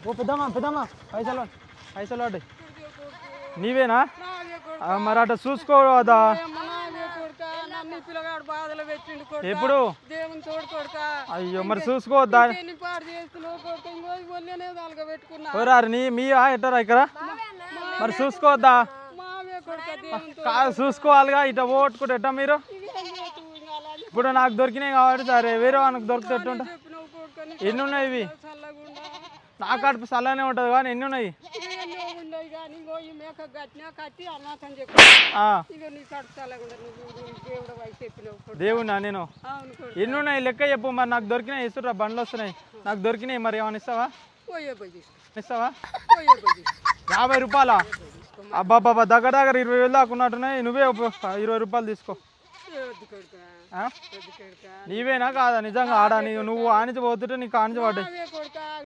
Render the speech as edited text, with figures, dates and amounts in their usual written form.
ఓ పెద్దమ్మా పెద్దమ్మా పైసలు పైసలు వాడి నీవేనా మరి అట్లా చూసుకోదా ఎప్పుడు అయ్యో మరి చూసుకోవద్దా ఎవరారు నీ మీ ఎట్టరా ఇక్కడ మరి చూసుకోవద్దా కాదు చూసుకోవాలిగా ఇట్లా ఓట్టుకుంటే ఎట్టా మీరు ఇప్పుడు నాకు దొరికినాయి కాబట్టి సరే వేరే వాళ్ళకి దొరికితే ఎట్టుంటా ఎన్ని ఉన్నాయి ఇవి నా కడుపు చల్లనే ఉంటుంది కానీ ఎన్ని ఉన్నాయి దేవుడా నేను ఎన్ని ఉన్నాయి లెక్క చెప్పు మరి నాకు దొరికినాయి ఇస్తురా బండ్లు వస్తున్నాయి నాకు దొరికినాయి మరి ఏమైనా ఇస్తావా ఇస్తావా 50 రూపాయలా అబ్బాబ్బా దగ్గర 20,000 దాకా ఉన్నట్టున్నాయి నువ్వే 20 రూపాయలు తీసుకో నీవేనా కాదా నిజంగా ఆడా నువ్వు ఆనిచి పోతుంటే నీకు ఆనిచి పడ్డాయి